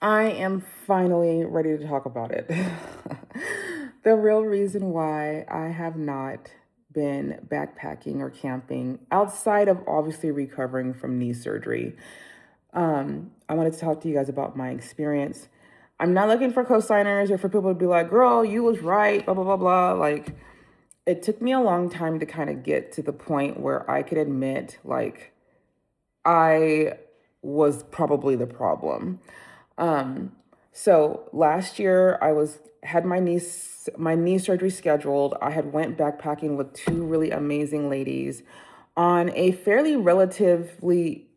I am finally ready to talk about it. The real reason why I have not been backpacking or camping outside of obviously recovering from knee surgery. I wanted to talk to you guys about my experience. I'm not looking for cosigners or for people to be like, girl, you was right, blah, blah, blah, blah. Like, it took me a long time to kind of get to the point where I could admit, like, I was probably the problem. Um, so last year I was had my knee surgery scheduled. I had went backpacking with two really amazing ladies on a fairly relatively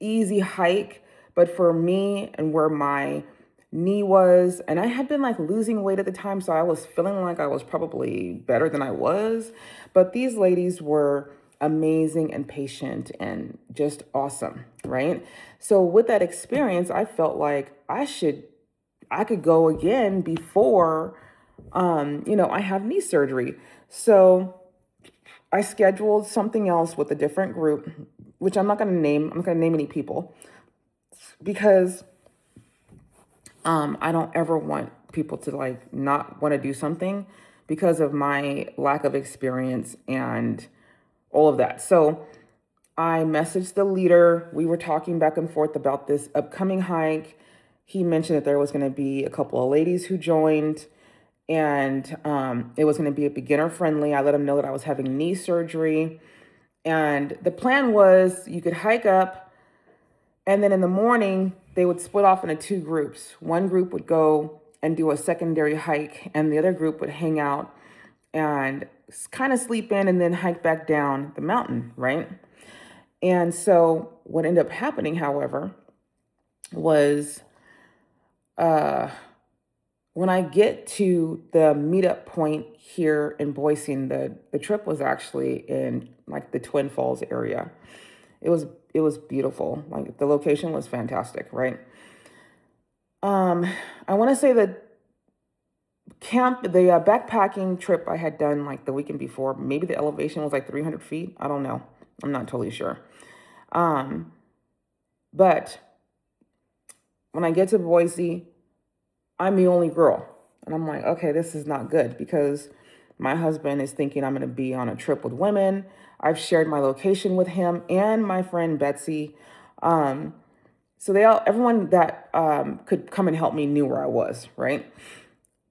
easy hike, but for me and where my knee was, and I had been like losing weight at the time, so I was feeling like I was probably better than I was. But these ladies were amazing and patient and just awesome, right? So with that experience, I felt like I could go again before I have knee surgery. So I scheduled something else with a different group, which I'm not gonna name any people because I don't ever want people to like not want to do something because of my lack of experience and all of that. So I messaged the leader. We were talking back and forth about this upcoming hike. He mentioned that there was going to be a couple of ladies who joined, and it was going to be a beginner friendly. I let him know that I was having knee surgery. And the plan was you could hike up, and then in the morning, they would split off into two groups. One group would go and do a secondary hike, and the other group would hang out and kind of sleep in and then hike back down the mountain, right? And so what ended up happening, however, was uh, when I get to the meetup point here in Boise, and the trip was actually in like the Twin Falls area. It was it was beautiful. Like the location was fantastic, right? Um, I want to say that the backpacking trip I had done like the weekend before, maybe the elevation was like 300 feet. I don't know. I'm not totally sure. Um, but when I get to Boise, I'm the only girl. And I'm like, okay, this is not good because my husband is thinking I'm going to be on a trip with women. I've shared my location with him and my friend Betsy. Um, so everyone that could come and help me knew where I was, right?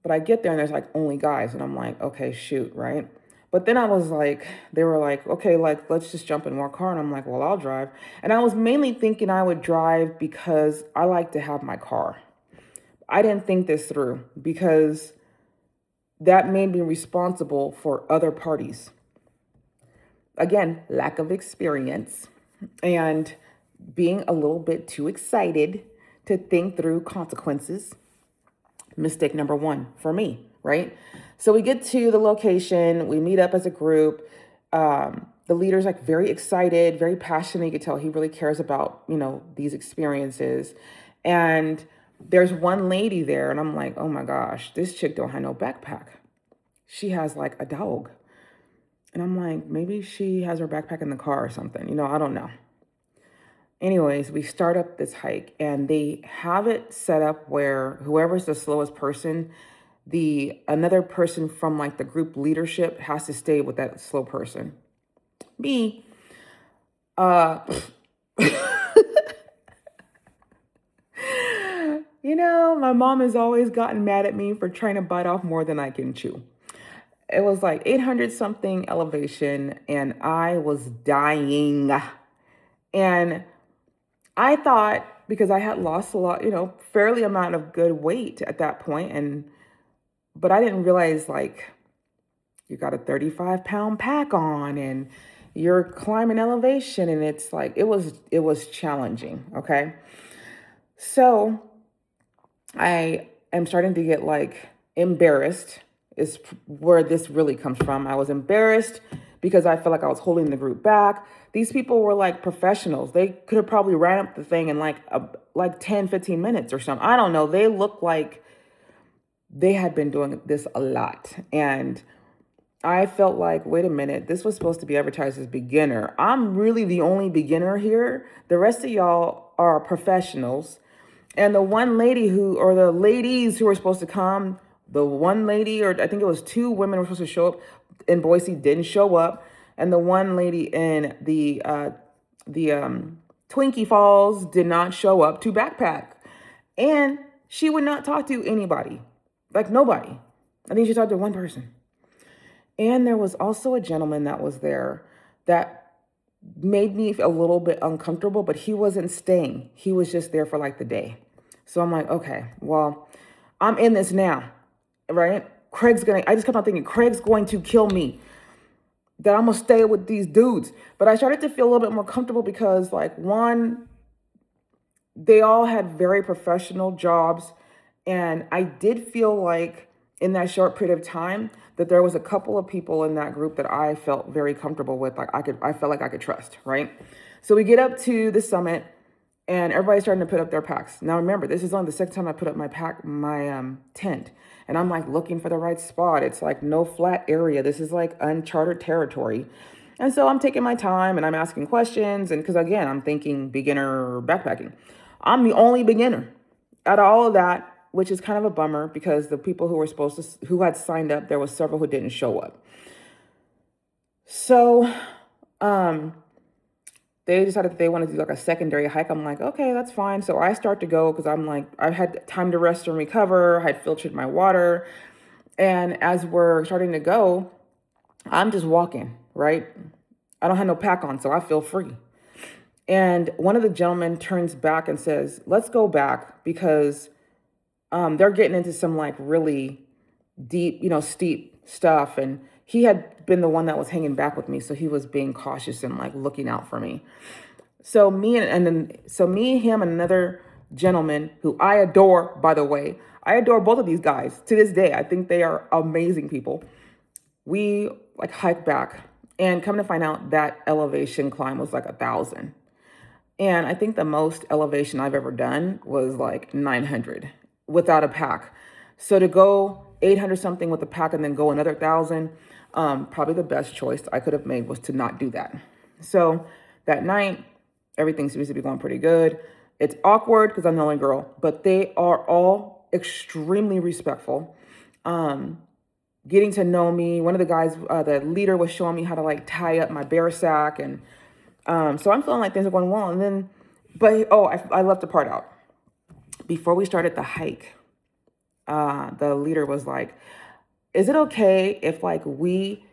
But I get there and there's like only guys, and I'm like, okay, shoot, right? But then I was like, they were like, okay, like let's just jump in one car, and I'm like, well, I'll drive. And I was mainly thinking I would drive because I like to have my car. I didn't think this through because that made me responsible for other parties. Again, lack of experience and being a little bit too excited to think through consequences. Mistake number one for me, right? So we get to the location, we meet up as a group. The leader's like very excited, very passionate. You could tell he really cares about, these experiences. And there's one lady there, and I'm like, oh my gosh, this chick don't have no backpack. She has like a dog. And I'm like, maybe she has her backpack in the car or something. I don't know. Anyways, we start up this hike and they have it set up where whoever's the slowest person, the another person from like the group leadership has to stay with that slow person. Me. Uh my mom has always gotten mad at me for trying to bite off more than I can chew. It was like 800 something elevation and I was dying. And I thought because I had lost a lot, fairly amount of good weight at that point, but I didn't realize like you got a 35-pound pack on and you're climbing elevation, and it's like it was challenging. Okay, so I am starting to get like embarrassed. Is where this really comes from. I was embarrassed because I felt like I was holding the group back. These people were like professionals. They could have probably ran up the thing in like 10, 15 minutes or something. I don't know. They looked like they had been doing this a lot. And I felt like, wait a minute, this was supposed to be advertised as beginner. I'm really the only beginner here. The rest of y'all are professionals. And the one lady or the ladies who were supposed to come, the one lady, or I think it was two women were supposed to show up in Boise, didn't show up. And the one lady in the Twinkie Falls did not show up to backpack. And she would not talk to anybody, like nobody. I think she talked to one person. And there was also a gentleman that was there that made me a little bit uncomfortable, but he wasn't staying. He was just there for like the day. So I'm like, okay, well, I'm in this now, right? I just kept on thinking, Craig's going to kill me, that I'm gonna stay with these dudes. But I started to feel a little bit more comfortable because, like, one, they all had very professional jobs. And I did feel like in that short period of time that there was a couple of people in that group that I felt very comfortable with. Like I felt like I could trust, right? So we get up to the summit and everybody's starting to put up their packs. Now remember, this is only the second time I put up my tent. And I'm like looking for the right spot. It's like no flat area. This is like uncharted territory. And so I'm taking my time and I'm asking questions. And because again, I'm thinking beginner backpacking. I'm the only beginner out of all of that, which is kind of a bummer because the people who had signed up, there was several who didn't show up. So they decided that they wanted to do like a secondary hike. I'm like, okay, that's fine. So I start to go because I'm like, I had time to rest and recover. I had filtered my water. And as we're starting to go, I'm just walking, right? I don't have no pack on, so I feel free. And one of the gentlemen turns back and says, let's go back because they're getting into some like really deep, steep stuff. And he had been the one that was hanging back with me. So he was being cautious and like looking out for me. So me, him, and another gentleman who I adore, by the way, I adore both of these guys to this day. I think they are amazing people. We like hike back and come to find out that elevation climb was like 1,000. And I think the most elevation I've ever done was like 900 without a pack. So to go 800 something with a pack and then go another 1,000, probably the best choice I could have made was to not do that. So that night, everything seems to be going pretty good. It's awkward because I'm the only girl, but they are all extremely respectful. Getting to know me. One of the guys, the leader, was showing me how to like tie up my bear sack. And so I'm feeling like things are going well. And then, I left the part out. Before we started the hike, the leader was like, is it okay if like we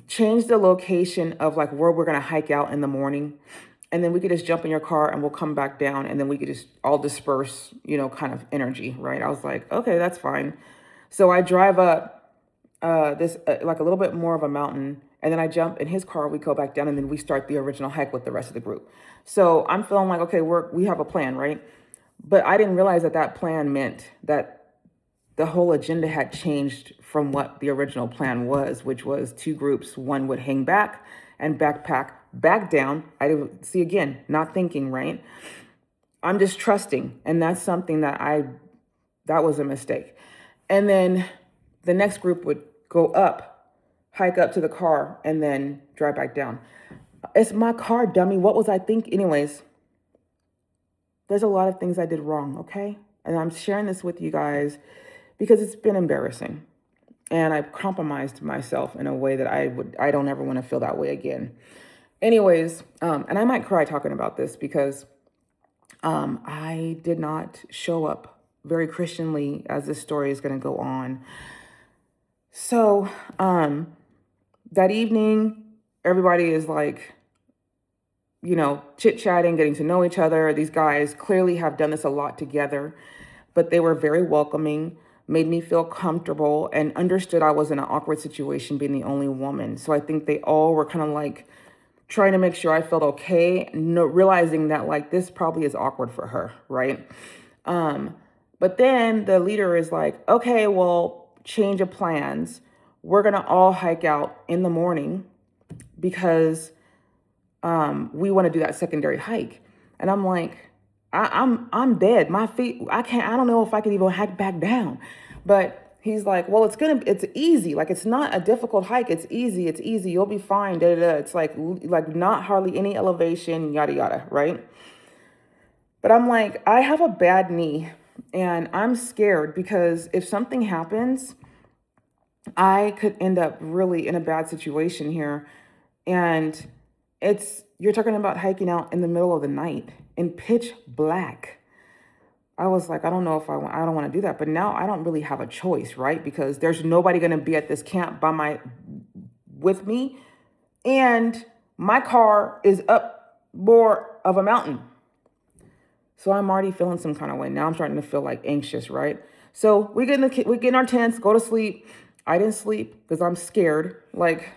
change the location of like where we're going to hike out in the morning? And then we could just jump in your car and we'll come back down and then we could just all disperse, kind of energy, right? I was like, okay, that's fine. So I drive up this like a little bit more of a mountain. And then I jump in his car, we go back down, and then we start the original hike with the rest of the group. So I'm feeling like, okay, we have a plan, right? But I didn't realize that plan meant that the whole agenda had changed from what the original plan was, which was two groups. One would hang back and backpack back down. I didn't see, again, not thinking, right? I'm just trusting. And that's something that was a mistake. And then the next group would go up, hike up to the car, and then drive back down. It's my car, dummy. What was I thinking? Anyways, there's a lot of things I did wrong, okay? And I'm sharing this with you guys because it's been embarrassing. And I've compromised myself in a way that I don't ever want to feel that way again. Anyways, and I might cry talking about this because I did not show up very Christianly as this story is going to go on. So that evening, everybody is like, chit-chatting, getting to know each other. These guys clearly have done this a lot together, but they were very welcoming, made me feel comfortable, and understood I was in an awkward situation being the only woman. So I think they all were kind of like trying to make sure I felt okay, realizing that like this probably is awkward for her, right? But then the leader is like, okay, well, change of plans. We're going to all hike out in the morning because we want to do that secondary hike. And I'm like, I'm dead. My feet, I don't know if I can even hike back down. But he's like, well, it's easy. Like, it's not a difficult hike. It's easy. You'll be fine. Da, da, da. It's like not hardly any elevation, yada, yada. Right. But I'm like, I have a bad knee and I'm scared because if something happens, I could end up really in a bad situation here. And you're talking about hiking out in the middle of the night in pitch black. I was like, I don't know if I don't want to do that. But now I don't really have a choice, right? Because there's nobody going to be at this camp with me. And my car is up more of a mountain. So I'm already feeling some kind of way. Now I'm starting to feel like anxious, right? So we get in our tents, go to sleep. I didn't sleep because I'm scared. Like,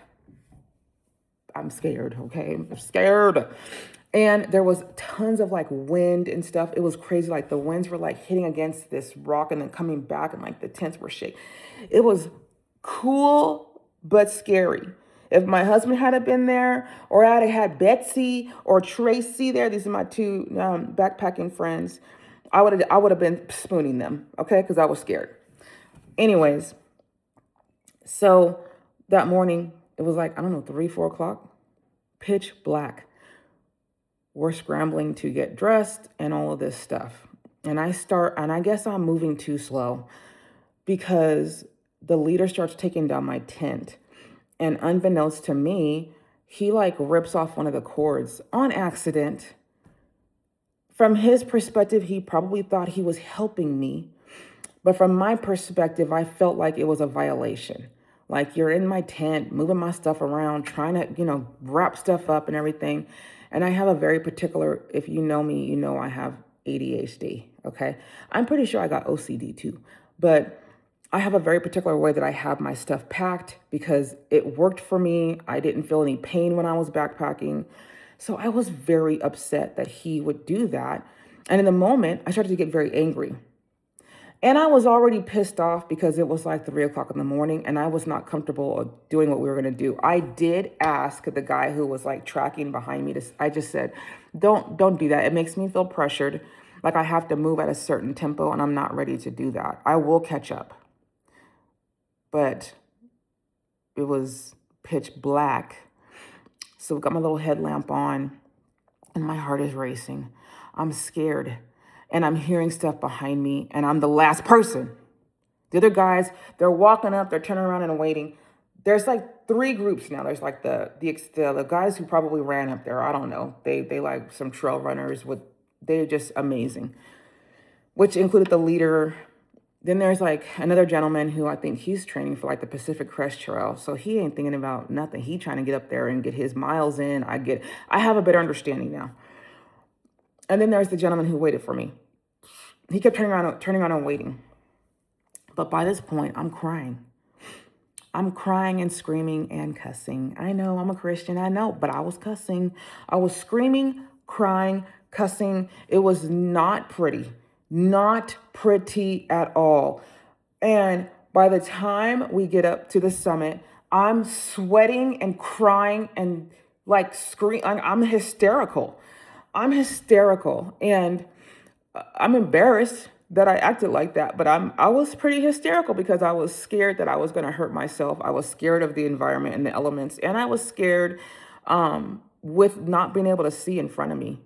I'm scared, okay? I'm scared. And there was tons of like wind and stuff. It was crazy. Like the winds were like hitting against this rock and then coming back, and like the tents were shaking. It was cool but scary. If my husband had been there, or I'd have had Betsy or Tracy there, these are my two backpacking friends, I would have been spooning them, okay? Because I was scared. Anyways, so that morning, it was like, I don't know, 3, 4 o'clock, pitch black. We're scrambling to get dressed and all of this stuff. And I guess I'm moving too slow because the leader starts taking down my tent. And unbeknownst to me, he like rips off one of the cords on accident. From his perspective, he probably thought he was helping me. But from my perspective, I felt like it was a violation. Like, you're in my tent, moving my stuff around, trying to, wrap stuff up and everything. And I have a very particular, if you know me, you know I have ADHD, okay? I'm pretty sure I got OCD too. But I have a very particular way that I have my stuff packed because it worked for me. I didn't feel any pain when I was backpacking. So I was very upset that he would do that. And in the moment, I started to get very angry. And I was already pissed off because it was like 3 o'clock in the morning and I was not comfortable doing what we were going to do. I did ask the guy who was like tracking behind me I just said, don't do that. It makes me feel pressured. Like I have to move at a certain tempo and I'm not ready to do that. I will catch up. But it was pitch black. So I've got my little headlamp on and my heart is racing. I'm scared. And I'm hearing stuff behind me, and I'm the last person. The other guys, they're walking up, they're turning around and waiting. There's like 3 groups now. There's like the guys who probably ran up there. I don't know. They like some trail runners they're just amazing, which included the leader. Then there's like another gentleman who I think he's training for like the Pacific Crest Trail. So he ain't thinking about nothing. He trying to get up there and get his miles in. I have a better understanding now. And then there's the gentleman who waited for me. He kept turning around and waiting. But by this point, I'm crying. I'm crying and screaming and cussing. I know I'm a Christian, I know, but I was cussing. I was screaming, crying, cussing. It was not pretty at all. And by the time we get up to the summit, I'm sweating and crying and like screaming. I'm hysterical. And I'm embarrassed that I acted like that, but I was pretty hysterical because I was scared that I was going to hurt myself. I was scared of the environment and the elements, and I was scared with not being able to see in front of me.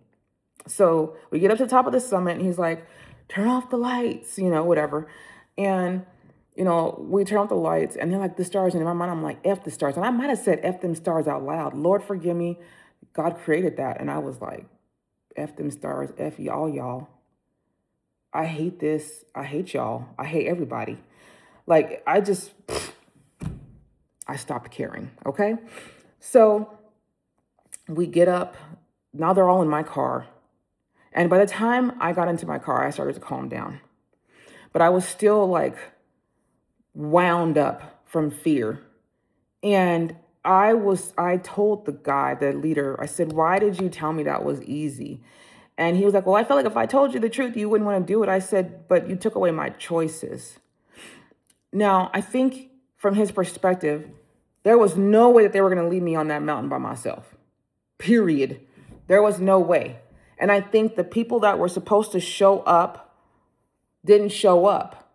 So we get up to the top of the summit, and he's like, "Turn off the lights," whatever. And we turn off the lights, and they're like, "The stars." And in my mind, I'm like, "F the stars," and I might have said "F them stars" out loud. Lord forgive me, God created that, and I was like, "F them stars, F y'all. I hate this. I hate y'all. I hate everybody." Like, I stopped caring, okay? So we get up. Now they're all in my car. And by the time I got into my car, I started to calm down. But I was still like wound up from fear. And I told the leader, I said, "Why did you tell me that was easy?" And he was like, "Well, I felt like if I told you the truth, you wouldn't want to do it." I said, "But you took away my choices." Now, I think from his perspective, there was no way that they were going to leave me on that mountain by myself. Period. There was no way. And I think the people that were supposed to show up didn't show up.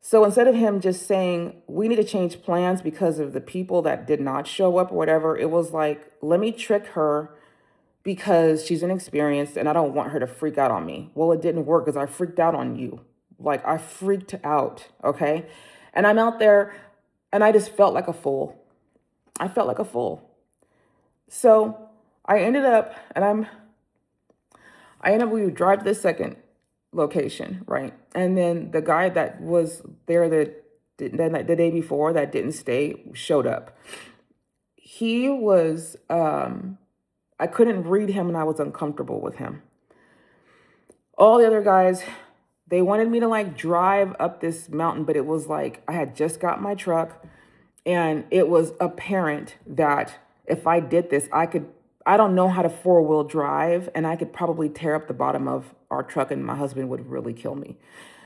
So instead of him just saying, "We need to change plans because of the people that did not show up," or whatever, it was like, let me trick her because she's inexperienced and I don't want her to freak out on me. Well, it didn't work because I freaked out on you. Like, I freaked out, okay? And I'm out there and I just felt like a fool. I felt like a fool. So I ended up, we would drive to the second location, right? And then the guy that was there the day before that didn't stay showed up. He was, I couldn't read him and I was uncomfortable with him. All the other guys, they wanted me to like drive up this mountain, but it was like I had just got my truck and it was apparent that if I did this, I don't know how to four-wheel drive and I could probably tear up the bottom of our truck and my husband would really kill me.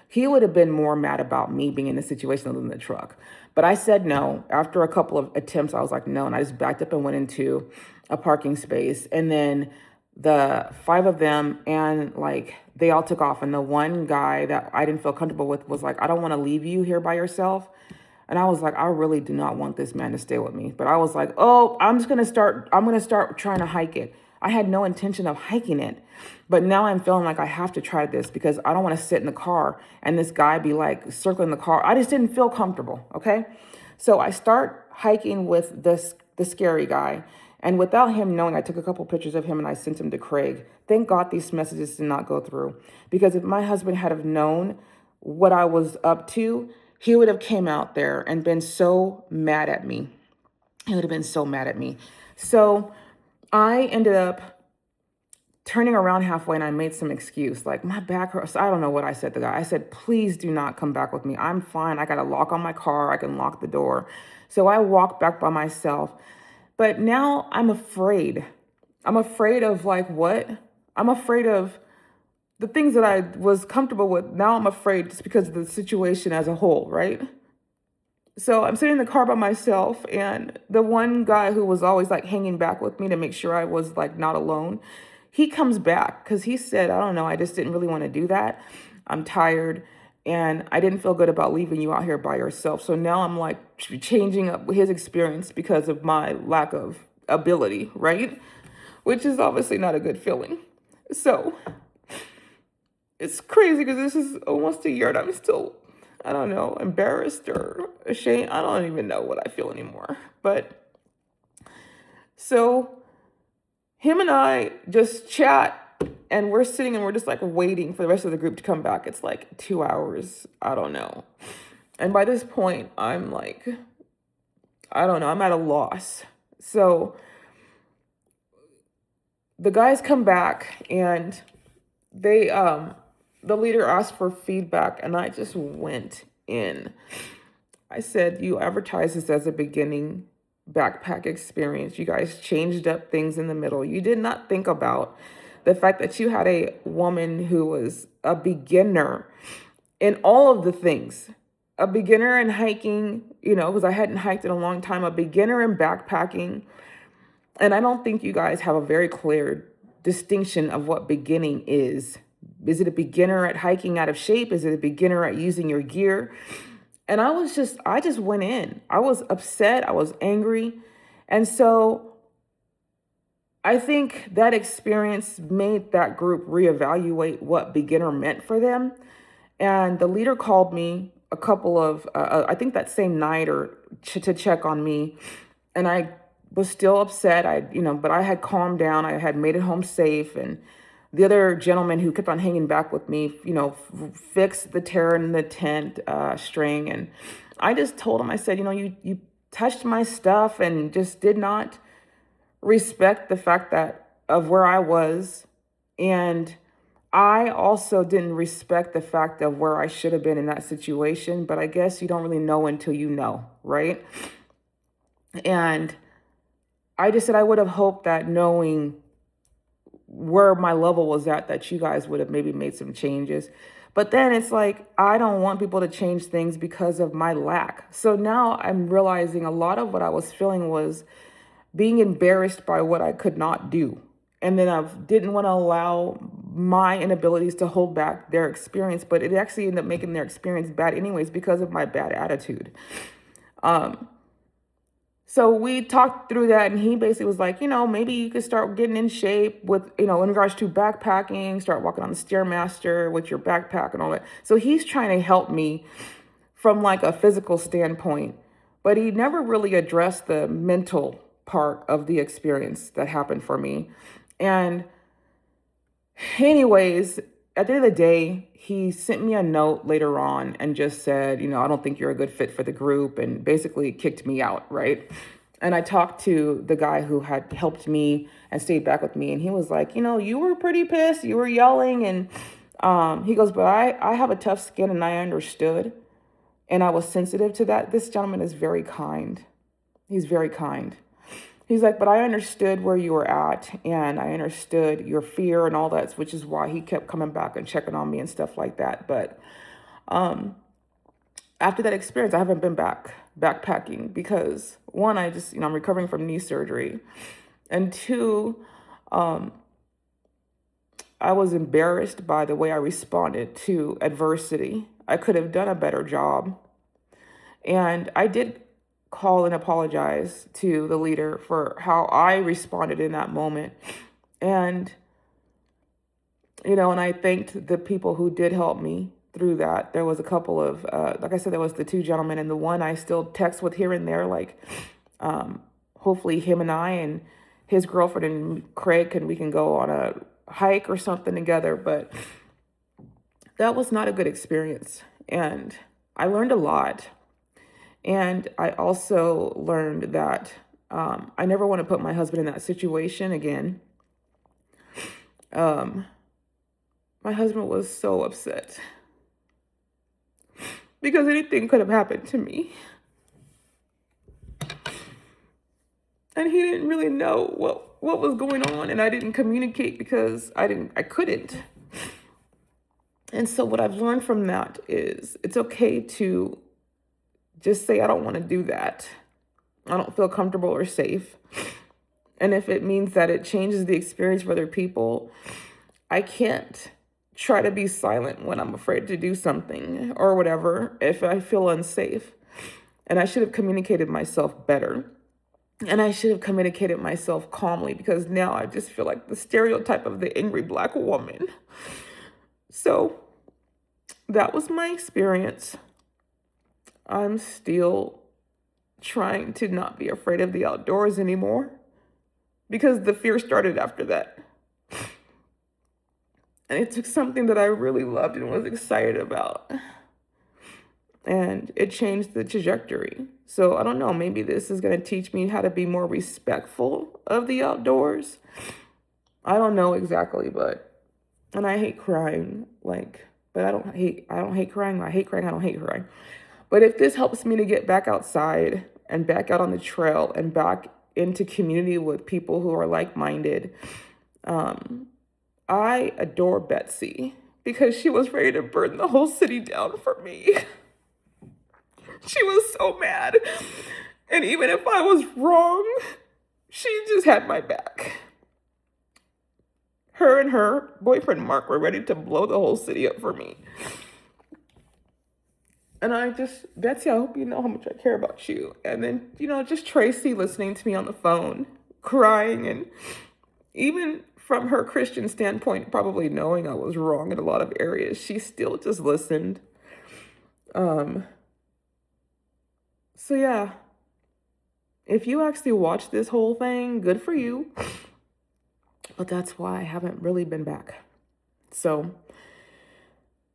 He would have been more mad about me being in this situation than the truck. But I said no. After a couple of attempts, I was like, no. And I just backed up and went into a parking space. And then the five of them and like they all took off. And the one guy that I didn't feel comfortable with was like, I don't want to leave you here by yourself. And I was like, I really do not want this man to stay with me. But I was like, oh, I'm going to start trying to hike it. I had no intention of hiking it. But now I'm feeling like I have to try this because I don't want to sit in the car and this guy be like circling the car. I just didn't feel comfortable, okay? So I start hiking with the scary guy. And without him knowing, I took a couple pictures of him and I sent him to Craig. Thank God these messages did not go through. Because if my husband had have known what I was up to, he would have came out there and been so mad at me. He would have been so mad at me. So I ended up turning around halfway and I made some excuse like my back hurts. I don't know what I said to the guy. I said, please do not come back with me. I'm fine. I got a lock on my car. I can lock the door. So I walked back by myself. But now I'm afraid. I'm afraid of like what? I'm afraid of the things that I was comfortable with. Now I'm afraid just because of the situation as a whole, right? So I'm sitting in the car by myself and the one guy who was always like hanging back with me to make sure I was like not alone, he comes back because he said, I don't know, I just didn't really want to do that. I'm tired and I didn't feel good about leaving you out here by yourself. So now I'm like changing up his experience because of my lack of ability, right? Which is obviously not a good feeling. So it's crazy because this is almost a year and I'm still, I don't know, embarrassed or ashamed. I don't even know what I feel anymore. But so him and I just chat and we're sitting and we're just like waiting for the rest of the group to come back. It's like 2 hours. I don't know. And by this point, I'm like, I don't know. I'm at a loss. So the guys come back and they, the leader asked for feedback and I just went in. I said, you advertised this as a beginning backpack experience. You guys changed up things in the middle. You did not think about the fact that you had a woman who was a beginner in all of the things, a beginner in hiking, you know, because I hadn't hiked in a long time, a beginner in backpacking. And I don't think you guys have a very clear distinction of what beginning is. Is it a beginner at hiking out of shape? Is it a beginner at using your gear? And I just went in. I was upset. I was angry. And so I think that experience made that group reevaluate what beginner meant for them. And the leader called me a couple of, I think that same night or to check on me. And I was still upset. But I had calmed down. I had made it home safe. And the other gentleman who kept on hanging back with me, fixed the tear in the tent string. And I just told him, I said, you touched my stuff and just did not respect the fact that of where I was. And I also didn't respect the fact of where I should have been in that situation. But I guess you don't really know until you know, right? And I just said I would have hoped that knowing where my level was at, that you guys would have maybe made some changes. But then it's like, I don't want people to change things because of my lack. So now I'm realizing a lot of what I was feeling was being embarrassed by what I could not do. And then I didn't want to allow my inabilities to hold back their experience, but it actually ended up making their experience bad anyways because of my bad attitude. So we talked through that, and he basically was like, maybe you could start getting in shape with, in regards to backpacking, start walking on the Stairmaster with your backpack and all that. So he's trying to help me from like a physical standpoint, but he never really addressed the mental part of the experience that happened for me. And anyways, at the end of the day, he sent me a note later on and just said, I don't think you're a good fit for the group, and basically kicked me out, right? And I talked to the guy who had helped me and stayed back with me, and he was like, you were pretty pissed, you were yelling, and he goes, but I have a tough skin and I understood, and I was sensitive to that. This gentleman is very kind. He's very kind. He's like, but I understood where you were at, and I understood your fear and all that, which is why he kept coming back and checking on me and stuff like that. But after that experience, I haven't been backpacking because, one, I just, I'm recovering from knee surgery. And two, I was embarrassed by the way I responded to adversity. I could have done a better job. And I did call and apologize to the leader for how I responded in that moment. And, and I thanked the people who did help me through that. There was a couple of, like I said, there was the two gentlemen, and the one I still text with here and there, like, hopefully him and I and his girlfriend and Craig, we can go on a hike or something together. But that was not a good experience. And I learned a lot. And I also learned that I never want to put my husband in that situation again. My husband was so upset because anything could have happened to me. And he didn't really know what was going on, and I didn't communicate because I couldn't. And so what I've learned from that is it's okay to just say, I don't want to do that. I don't feel comfortable or safe. And if it means that it changes the experience for other people, I can't try to be silent when I'm afraid to do something or whatever, if I feel unsafe. And I should have communicated myself better. And I should have communicated myself calmly, because now I just feel like the stereotype of the angry Black woman. So that was my experience. I'm still trying to not be afraid of the outdoors anymore, because the fear started after that. And it took something that I really loved and was excited about, and it changed the trajectory. So I don't know, maybe this is going to teach me how to be more respectful of the outdoors. I don't know exactly, and I hate crying, but I don't hate crying. I hate crying. I don't hate crying. But if this helps me to get back outside and back out on the trail and back into community with people who are like-minded, I adore Betsy, because she was ready to burn the whole city down for me. She was so mad. And even if I was wrong, she just had my back. Her and her boyfriend, Mark, were ready to blow the whole city up for me. And Betsy, I hope you know how much I care about you. And then, just Tracy listening to me on the phone, crying, and even from her Christian standpoint, probably knowing I was wrong in a lot of areas, she still just listened. So yeah, if you actually watch this whole thing, good for you. But that's why I haven't really been back. So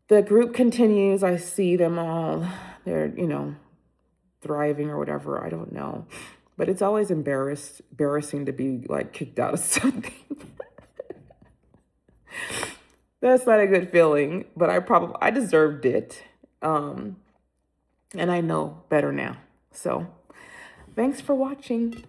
the group continues. I see them all. They're, thriving or whatever. I don't know. But it's always embarrassing to be like kicked out of something. That's not a good feeling, but I deserved it. And I know better now. So thanks for watching.